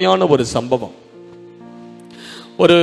ஒரு சம்பவம். ஒரு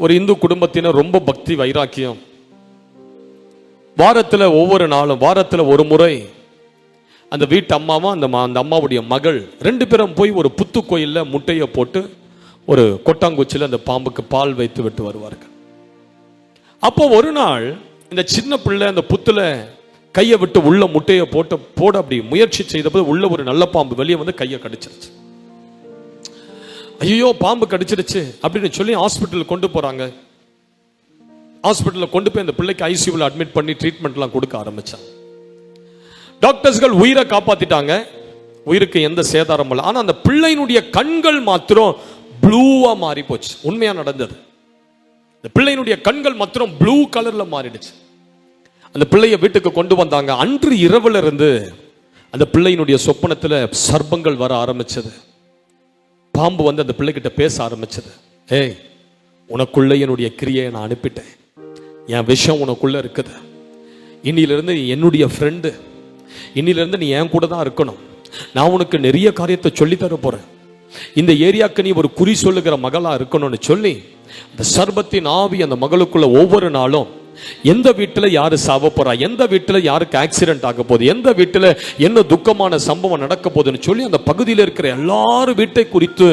ஒரு இந்து குடும்பத்தினர் ரொம்ப பக்தி வைராக்கியம். வாரத்தில் ஒவ்வொரு நாளும், வாரத்தில் ஒரு முறை அந்த வீட்டு அம்மாவும் அந்த அம்மாவுடைய மகள் 2 பேரும் போய் ஒரு புத்து கோயிலில் முட்டையை போட்டு ஒரு கொட்டாங்குச்சியில் அந்த பாம்புக்கு பால் வைத்து விட்டு வருவார்கள். அப்போ ஒரு நாள் இந்த சின்ன பிள்ளை அந்த புத்துல கையை விட்டு உள்ள முட்டையை போட அப்படி முயற்சி செய்தபோது உள்ள ஒரு நல்ல பாம்பு வெளியே வந்து கையை கடிச்சிருச்சு. ஐயோ பாம்பு கடிச்சிருச்சு அப்படின்னு சொல்லி ஹாஸ்பிட்டல் கொண்டு போறாங்க. ஹாஸ்பிட்டலில் கொண்டு போய் அந்த பிள்ளைக்கு ஐசியூவில் அட்மிட் பண்ணி ட்ரீட்மெண்ட்லாம் கொடுக்க ஆரம்பிச்சாங்க. டாக்டர்ஸ்கள் உயிரை காப்பாத்திட்டாங்க, உயிருக்கு எந்த சேதாரம் இல்லை. ஆனா அந்த பிள்ளையினுடைய கண்கள் மாத்திரம் ப்ளூவா மாறி போச்சு. உண்மையா நடந்தது. இந்த பிள்ளையினுடைய கண்கள் மாத்திரம் ப்ளூ கலர்ல மாறிடுச்சு. அந்த பிள்ளைய வீட்டுக்கு கொண்டு வந்தாங்க. அன்று இரவுல இருந்து அந்த பிள்ளையினுடைய சொப்பனத்துல சர்ப்பங்கள் வர ஆரம்பிச்சது. பாம்பு வந்து அந்த பிள்ளைகிட்ட பேச ஆரம்பிச்சது. ஏய், உனக்குள்ள என்னுடைய கிரியை நான் அனுப்பிட்டேன், என் விஷயம் உனக்குள்ள இருக்குது, இன்னிலிருந்து என்னுடைய ஃப்ரெண்டு, இன்னிலிருந்து நீ என் கூட தான் இருக்கணும், நான் உனக்கு நிறைய காரியத்தை சொல்லி தர போறேன், இந்த ஏரியாவுக்கு நீ ஒரு குறி சொல்லுகிற மகளா இருக்கணும்னு சொல்லி அந்த சர்பத்தின் ஆவி அந்த மகளுக்குள்ள ஒவ்வொரு நாளும் எந்த வீட்டில் யாரு சாவ போறா, எந்த வீட்டில் யாருக்கு ஆக்சிடென்ட் ஆக போகுது, எந்த வீட்டில் என்ன துக்கமான சம்பவம் நடக்க போகுதுன்னு சொல்லி அந்த பகுதியில் இருக்கிற எல்லாரும் வீட்டை குறித்து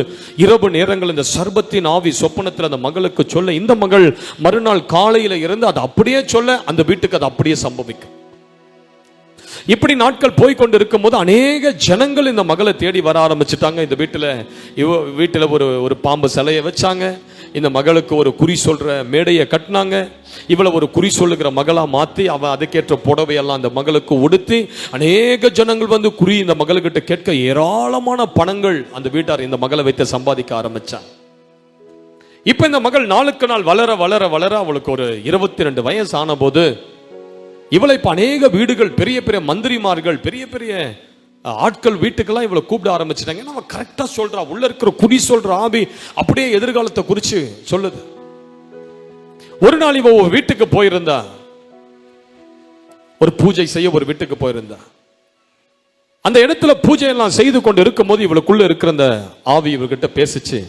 இரவு நேரங்கள் இந்த சர்பத்தின் ஆவி சொப்பனத்தில் அந்த மகளுக்கு சொல்ல, இந்த மகள் மறுநாள் காலையில இருந்து அது அப்படியே சொல்ல, அந்த வீட்டுக்கு அது அப்படியே சம்பவிக்கும். இப்படி நாட்கள் போய்கொண்டு இருக்கும் போது அநேக ஜனங்கள் இந்த மகளை தேடி வர ஆரம்பிச்சுட்டாங்க. இந்த வீட்டில் ஒரு பாம்பு சிலையை வச்சாங்க. இந்த மகளுக்கு ஒரு குறி சொல்ற மேடையை கட்டினாங்க. இவளை ஒரு குறி சொல்லுகிற மகளா மாத்தி அதுக்கேற்ற புடவையெல்லாம் அந்த மகளுக்கு உடுத்தி அநேக ஜனங்கள் வந்து குறி இந்த மகளுக்கிட்ட கேட்க ஏராளமான பணங்கள் அந்த வீட்டார் இந்த மகளை வைத்து சம்பாதிக்க ஆரம்பிச்சாங்க. இப்ப இந்த மகள் நாளுக்கு நாள் வளர வளர வளர அவளுக்கு ஒரு 22 வயசு ஆன போது இவளை இப்ப அநேக வீடுகள், பெரிய பெரிய மந்திரிமார்கள், பெரிய பெரிய ஆட்கள் வீட்டுக்கெல்லாம் இவளை கூப்பிட ஆரம்பிச்சிட்டாங்க. அவன் கரெக்டா சொல்றா, உள்ள இருக்கிற குறி சொல்ற ஆவி அப்படியே எதிர்காலத்தை குறிச்சு சொல்லுது. ஒரு நாள் இவ ஒரு வீட்டுக்கு போயிருந்தா, ஒரு பூஜை செய்ய ஒரு வீட்டுக்கு போயிருந்தா. அந்த இடத்துல பூஜை எல்லாம் செய்து கொண்டு இருக்கும் போது இவளுக்குள்ள இருக்கிற அந்த ஆவி இவர்கிட்ட பேசிச்சு,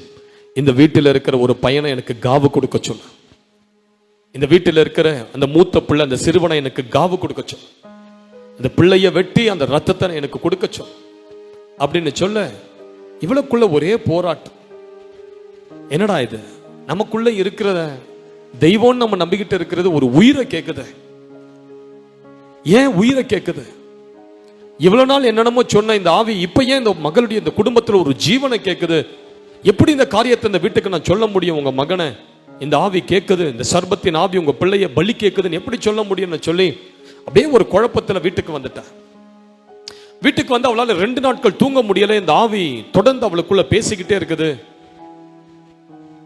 இந்த வீட்டில் இருக்கிற ஒரு பையனை எனக்கு காவு கொடுக்க சொல்லு, இந்த வீட்டில் இருக்கிற அந்த மூத்த பிள்ளை அந்த சிறுவனை எனக்கு காவு கொடுக்க சொல்லு, அந்த பிள்ளைய வெட்டி அந்த ரத்தத்தை எனக்கு கொடுக்க சொல்லு அப்படின்னு சொல்ல, இவளுக்குள்ள ஒரே போராட்டம். என்னடா இது, நமக்குள்ள இருக்கிற தெய்வம் நம்ம நம்பிக்கிட்டு இருக்கிறது ஒரு உயிரை கேக்குது. ஏன் உயிரை கேக்குது? இவ்வளவு நாள் என்னென்னமோ சொன்ன இந்த ஆவி இப்ப ஏன் இந்த மகளுடைய இந்த குடும்பத்துல ஒரு ஜீவனை கேக்குது? எப்படி இந்த காரியத்தை இந்த வீட்டுக்கு நான் சொல்ல முடியும்? உங்க மகனை இந்த ஆவி கேக்குது, இந்த சர்பத்தின் ஆவி உங்க பிள்ளைய பலி கேக்குதுன்னு எப்படி சொல்ல முடியும்னு சொல்லி அப்படியே ஒரு குழப்பத்துல வீட்டுக்கு வந்துட்டா. வீட்டுக்கு வந்து அவளால 2 நாட்கள் தூங்க முடியல. இந்த ஆவி தொடர்ந்து அவளுக்குள்ள பேசிக்கிட்டே இருக்குது.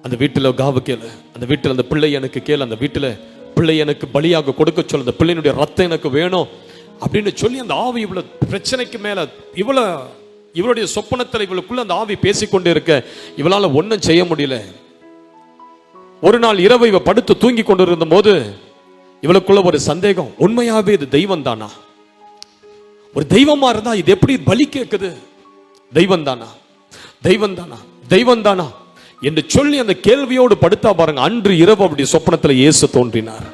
அந்த வீட்டுல காவு கேளு, அந்த வீட்டுல அந்த பிள்ளை எனக்கு கேளு, அந்த வீட்டுல பிள்ளை எனக்கு பலியாக கொடுக்க சொல்லு, அந்த பிள்ளையினுடைய ரத்தம் எனக்கு வேணும் அப்படின்னு சொல்லி அந்த ஆவி இவ்வளவு பிரச்சனைக்கு மேல இவளுடைய சொப்பனத்துல இவளுக்குள்ள அந்த ஆவி பேசிக்கொண்டே இருக்க இவளால ஒன்னும் செய்ய முடியல. ஒரு நாள் இரவு இவ படுத்து தூங்கி கொண்டிருந்த போது இவளுக்குள்ள ஒரு சந்தேகம், உண்மையாவே இது தெய்வம் தானா? ஒரு தெய்வமா இருந்தா இது எப்படி பலி கேட்குது? தெய்வம் தானா, தெய்வம் தானா, தெய்வம் தானா என்று சொல்லி அந்த கேள்வியோடு படுத்தா பாருங்க. அன்று இரவு அப்படி சொப்பனத்துல இயேசு தோன்றினார்.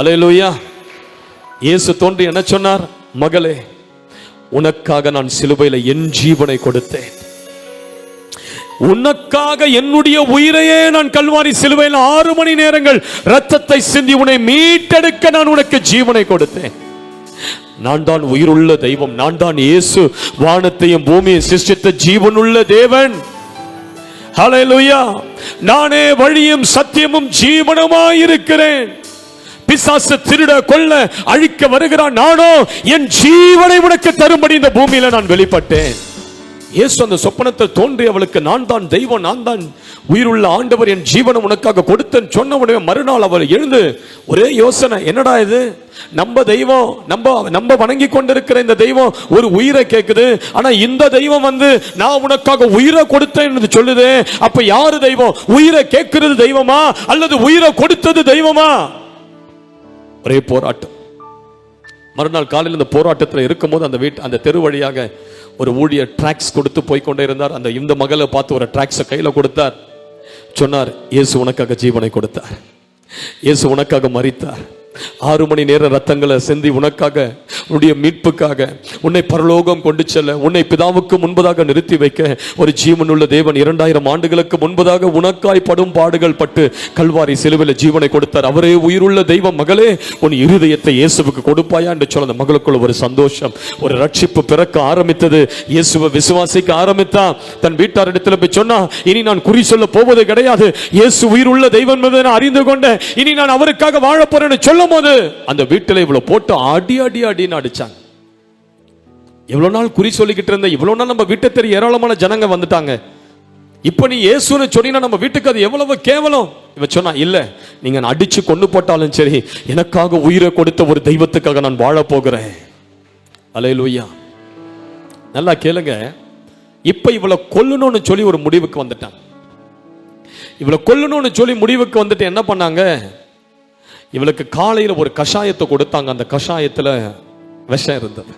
அல்லேலூயா. இயேசு தோன்றி என்ன சொன்னார்? மகளே, உனக்காக நான் சிலுவையில என் ஜீவனை கொடுத்தேன், உனக்காக என்னுடைய உயிரையே நான் கல்வாரி சிலுவையில் 6 மணி நேரங்கள் ரத்தத்தை சிந்தி உன்னை மீட்டெடுக்க நான் உனக்கு ஜீவனை கொடுத்தேன். நான் தான் உயிருள்ள தெய்வம், நான் தான் இயேசு, வானத்தையும் பூமியை சிருஷ்டித்த ஜீவனுள்ள தேவன். ஹல்லேலூயா. நானே வழியும் சத்தியமும் ஜீவனுமாய் இருக்கிறேன். பிசாசு திருட கொல்ல அழிக்க வருகிறான், நானோ என் ஜீவனை உனக்கு தரும்படி இந்த பூமியில நான் வெளிப்பட்டேன். இயேசு அந்த சொப்பனத்தில் தோன்றி அவளுக்கு, நான் தான் தெய்வம், நான் தான் உயிருள்ள ஆண்டவர், என் ஜீவனை உனக்காக கொடுத்தேன் சொன்ன உடனே மறுநாள் அவள் எழுந்து ஒரே யோசனை, என்னடா இது, நம்ம தெய்வம், நம்ம வணங்கி கொண்டிருக்கிற இந்த தெய்வம் ஒரு உயிரை கேட்குது, ஆனா இந்த தெய்வம் வந்து நான் உனக்காக உயிரை கொடுத்தேன் சொல்லுது. அப்ப யாரு தெய்வம்? உயிரை கேட்கிறது தெய்வமா அல்லது உயிரை கொடுத்தது தெய்வமா? ஒரே போராட்டம். மறுநாள் காலையில் இந்த போராட்டத்தில் இருக்கும்போது அந்த தெரு வழியாக ஒரு ஊழியர் டிராக்ஸ் கொடுத்து போய்கொண்டே இருந்தார். இந்த மகளை பார்த்து ஒரு டிராக்ஸை கையில கொடுத்தார். சொன்னார், இயேசு உனக்காக ஜீவனை கொடுத்தார், இயேசு உனக்காக மரித்தார், 6 மணி நேர ரத்தங்களை சிந்தி உனக்காக, உன்னுடைய மீட்புக்காக, உன்னை பரலோகம் கொண்டு செல்ல, உன்னை பிதாவுக்கு முன்பதாக நிறுத்தி வைக்க ஒரு ஜீவனுள்ள தேவன் 2000 ஆண்டுகளுக்கு முன்பதாக உனக்காய் படும் பாடுகள் பட்டு கல்வாரி சிலுவையில் ஜீவனை கொடுத்தார். அவரே உயிருள்ள தெய்வம். மகளே, உன் இருதயத்தை இயேசுவுக்கு கொடுப்பாயா என்று சொல்ல அந்த மகளுக்குள்ள ஒரு சந்தோஷம், ஒரு ரட்சிப்பு பிறக்க ஆரம்பித்தது. இயேசுவை விசுவாசிக்க ஆரம்பித்தா. தன் வீட்டாரிடத்தில் போய் சொன்னா, இனி நான் குறி சொல்ல போவது கிடையாது, இயேசு உயிருள்ள தெய்வம் என்பதை நான் அறிந்து கொண்டேன், இனி நான் அவருக்காக வாழ போறேன்னு சொல்லும் போது அந்த வீட்டில் இவ்வளவு போட்டு அடி அடி அடின்னு அடிச்சாங்க. இவ்வளவு நாள் குறி சொல்லிக்கிட்டு இருந்த, இவ்வளவு நாள் நம்ம வீட்டை தெரிய ஏராளமான ஜனங்க வந்துட்டாங்க, இப்ப நீ இயேசுன்னு சொன்னீங்கன்னா நம்ம வீட்டுக்கு அது எவ்வளவு கேவலம். இவன் சொன்னா, இல்ல, நீங்க அடிச்சு கொண்டு போட்டாலும் சரி, எனக்காக உயிரை கொடுத்த ஒரு தெய்வத்துக்காக நான் வாழ போகிறேன். அல்லேலூயா. நல்லா கேளுங்க. இப்ப இவளை கொல்லணும்னு சொல்லி ஒரு முடிவுக்கு வந்துட்டாங்க. இவளை கொல்லணும்னு சொல்லி முடிவுக்கு வந்துட்டு என்ன பண்ணாங்க, இவளுக்கு காலையில் ஒரு கஷாயத்தை கொடுத்தாங்க. அந்த கஷாயத்தில் விஷம் இருந்தது.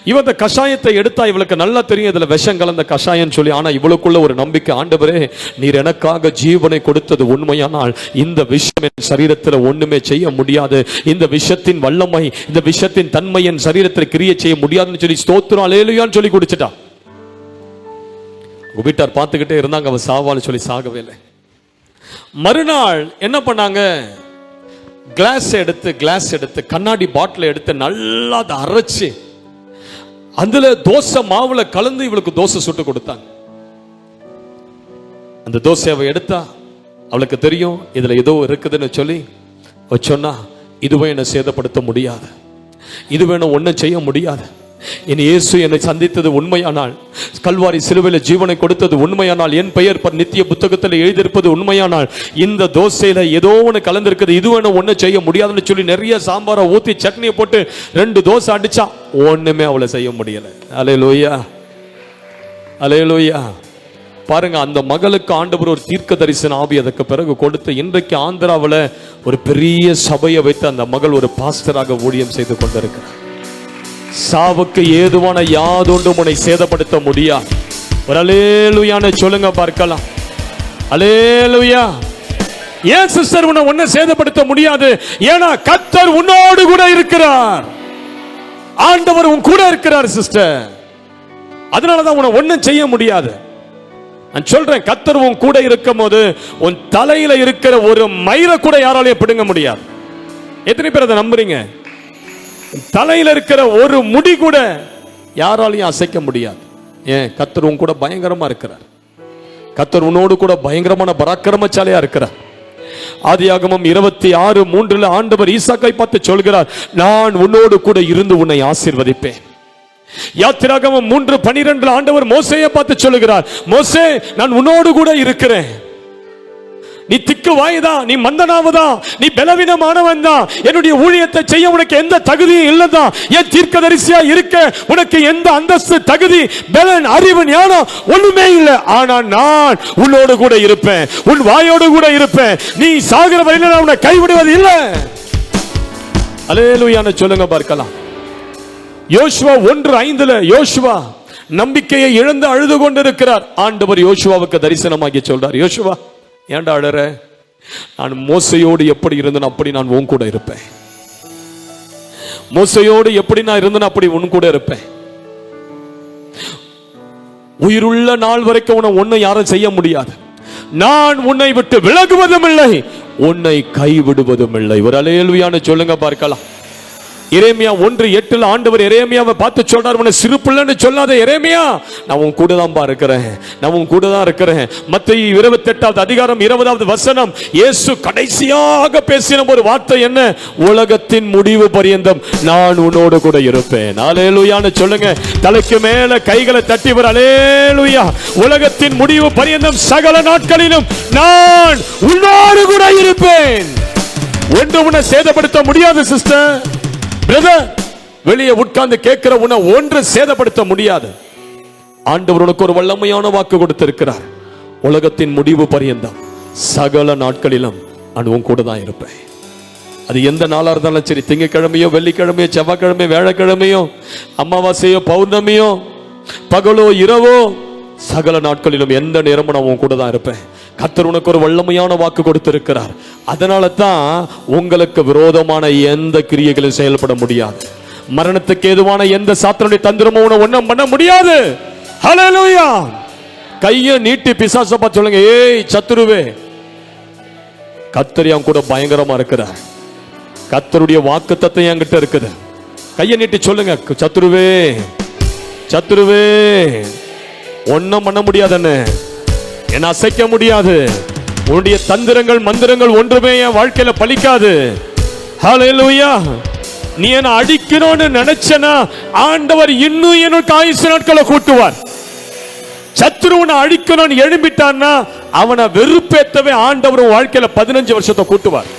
இவ அந்த கஷாயத்தை எடுத்தா இவளுக்கு நல்லா தெரியும் இதுல விஷம் கலந்த கஷாயம் சொல்லி. ஆனா இவளுக்குள்ள ஒரு நம்பிக்கை, ஆண்டவரே நீர் எனக்காக ஜீவனை கொடுத்தது உண்மையானால் இந்த விஷயம் என் சரீரத்தில் ஒண்ணுமே செய்ய முடியாது, இந்த விஷத்தின் வல்லமை, இந்த விஷத்தின் தன்மை என் சரீரத்தில் கிரியை செய்ய முடியாதுன்னு சொல்லி ஸ்தோத்திரம் அல்லேலூயான்னு சொல்லி குடிச்சிட்டா. வீட்டார் பார்த்துக்கிட்டே இருந்தாங்க, அவன் சாவான்னு சொல்லி சாகவே இல்லை. மறுநாள் என்ன பண்ணாங்க, கிளாஸ் எடுத்து கண்ணாடி பாட்டில் எடுத்து நல்லா அதை அரைச்சு அதுல தோசை மாவுல கலந்து இவளுக்கு தோசை சுட்டு கொடுத்தாங்க. அந்த தோசை அவ எடுத்தா, அவளுக்கு தெரியும் இதுல ஏதோ இருக்குதுன்னு சொல்லி அவ சொன்னா, இதுவே என்னை சேதப்படுத்த முடியாது, இது வேணும் ஒன்னும் செய்ய முடியாது, என் இயேசு என்னை சந்தித்தது உண்மையானால், கல்வாரி சிலுவையில் ஜீவனை கொடுத்தது உண்மையானால், என் பெயர் நித்திய புத்தகத்தில் எழுதியிருப்பது உண்மையானால், இந்த தோசையில ஏதோ ஒன்று கலந்திருக்குது, இது வேணும் ஒன்றும் செய்ய முடியாதுன்னு சொல்லி நிறைய சாம்பாரை ஊற்றி சட்னியை போட்டு 2 தோசை அடிச்சா ஒண்ணுமே அவளை செய்ய முடியல. அல்லேலூயா, அல்லேலூயா. பாருங்க, அந்த மகளுக்கு ஆண்டவர் ஒரு தீர்க்க தரிசன ஆவி அதற்கு பிறகு கொடுத்து இன்றைக்கு ஆந்திராவில் ஒரு பெரிய சபையை வைத்து அந்த மகள் ஒரு பாஸ்டராக ஊழியம் செய்து கொண்டிருக்கிறார். சாவுக்கு ஏதுவான யாதொன்றும் உன்னை சேதப்படுத்த முடியாது. ஒரு அல்லேலூயான்னு சொல்லுங்க பார்க்கலாம். அல்லேலூயா. ஏன் சிஸ்டர் உன்னை ஒன்னும் சேதப்படுத்த முடியாது? ஏன்னா கர்த்தர் உன்னோடு கூட இருக்கிறார், ஆண்டவர் உன் கூட இருக்கிறார் சிஸ்டர். அதனாலதான் உன்னை ஒன்னும் செய்ய முடியாது. நான் சொல்றேன், கர்த்தர் உன் கூட இருக்கும் போது உன் தலையில இருக்கிற ஒரு மயிரை கூட யாராலையும் பிடுங்க முடியாது. எத்தனை பேர் அதை நம்புறீங்க? தலையில இருக்கிற ஒரு முடி கூட யாராலையும் அசைக்க முடியாது. ஏன்? கர்த்தர் உன் கூட பயங்கரமா இருக்கிறார். கர்த்தர் உன்னோடு கூட பயங்கரமான பராக்கிரமசாலியா இருக்கிறார். ஆதியாகமம் 26:3 ஆண்டவர் ஈசாக்கை பார்த்து சொல்கிறார், நான் உன்னோடு கூட இருந்து உன்னை ஆசீர்வதிப்பேன். யாத்திராகமம் 3:12 ஆண்டவர் மோசேயை பார்த்து சொல்கிறார், மோசே நான் உன்னோடு கூட இருக்கிறேன், நீ திக்கு வாய்தான், நீ மந்தனாவதான், நீ பலவீனமானவன் தான், என்னுடைய ஊழியத்தை செய்ய உனக்கு எந்த தகுதியும் இல்லதான், என் தீர்க்கதரிசியா இருக்க உனக்கு எந்த அந்தஸ்து, தகுதி, பலன், அறிவு, ஞானம் ஒண்ணுமே இல்லை. ஆனா நான் உன்னோடு கூட இருப்பேன், உன் வாயோடு கூட இருப்பேன், நீ சாகிற வரையில நான் உன்னை கைவிடுவது இல்லை. அல்லேலூயான்னு சொல்லுங்க பார்க்கலாம். யோசுவா 1:5 யோசுவா நம்பிக்கையை இழந்து அழுது கொண்டிருக்கிறார். ஆண்டவர் யோசுவாவுக்கு தரிசனமாகி சொல்றார், யோசுவா ஏண்டா அழற? நான் மோசையோடு எப்படி இருந்தேன் அப்படி நான் உன் கூட இருப்பேன். மோசையோடு எப்படி நான் இருந்தேன் அப்படி உன் கூட இருப்பேன். உயிருள்ள நாள் வரைக்கும் உன்னை ஒன்னும் யாரும் செய்ய முடியாது. நான் உன்னை விட்டு விலகுவதும் இல்லை, உன்னை கைவிடுவதும் இல்லை. ஒரு அல்லேலூயான்னு சொல்லுங்க பார்க்கலாம். எரேமியா 1:8 ஆண்டவர் எரேமியாவை பார்த்து சொல்றார், உன்னை சிறு பிள்ளைன்னு சொல்லாத எரேமியா, நான் உன் கூட தான் இருக்கிறேன், நான் உன் கூட தான் இருக்கிறேன். மத்தேயு 28:20 இயேசு கடைசியாக பேசின ஒரு வார்த்தை என்ன? உலகத்தின் முடிவு பரியந்தம் நான் உன்னோடு கூட இருப்பேன். அல்லேலூயான்னு சொல்லுங்க. தலைக்கு மேல கைகளை தட்டி வர அல்லேலூயா. உலகத்தின் முடிவு பரியந்தம் சகல நாட்களிலும் நான் உன்னோடு கூட இருப்பேன். ஒன்று உன்னை சேதப்படுத்த முடியாது சிஸ்டர், பிரதர். வெளியே உட்கார்ந்து கேட்கிற உன்னை ஒன்று சேதப்படுத்த முடியாது. ஆண்டவர் உனக்கு ஒரு வல்லமையான வாக்கு கொடுத்திருக்கிறார். உலகத்தின் முடிவு பரியந்தம் சகல நாட்களிலும் நான் உன் கூட தான் இருப்பேன். அது எந்த நாளா இருந்தாலும் சரி, திங்கட்கிழமையோ வெள்ளிக்கிழமையோ செவ்வாய்க்கிழமையோ வேலைக்கிழமையோ அமாவாசையோ பௌர்ணமியோ பகலோ இரவோ சகல நாட்களிலும் எந்த நேரமும் நான் உன் கூட தான் இருப்பேன். கர்த்தர் உனக்கு ஒரு வல்லமையான வாக்கு கொடுத்திருக்கிறார். அதனால தான் உங்களுக்கு விரோதமான எந்த கிரியைகளும் செயல்பட முடியாது. மரணத்துக்கு ஏதுவான எந்த சாத்தானுடைய தந்திரமும் உன்னை ஒண்ணும் பண்ண முடியாது. ஹல்லேலூயா. கையை நீட்டி பிசாசை பார்த்து சொல்லுங்க, ஏய் சத்துருவே, கர்த்தர் என் கூட பயங்கரமா இருக்கிறார். கர்த்தருடைய வாக்குத்தத்தம் என்கிட்ட இருக்குது. கையை நீட்டி சொல்லுங்க, சத்துருவே, சத்துருவே, ஒன்னும் பண்ண முடியாதுன்னு, என்ன அசைக்க முடியாது. உன்னுடைய தந்திரங்கள் மந்திரங்கள் ஒன்றுமே என் வாழ்க்கையில பலிக்காது. ஹல்லேலூயா. நீ என்ன அடிக்கணும்னு நினைச்சனா ஆண்டவர் இன்னும் என்னோட ஆயுசு நாட்களை கூட்டுவார். சத்துருவனை அழிக்கணும்னு எழும்பிட்டான்னா அவனை வெறுப்பேத்தவே ஆண்டவர் வாழ்க்கையில 15 வருஷத்தை கூட்டுவார்.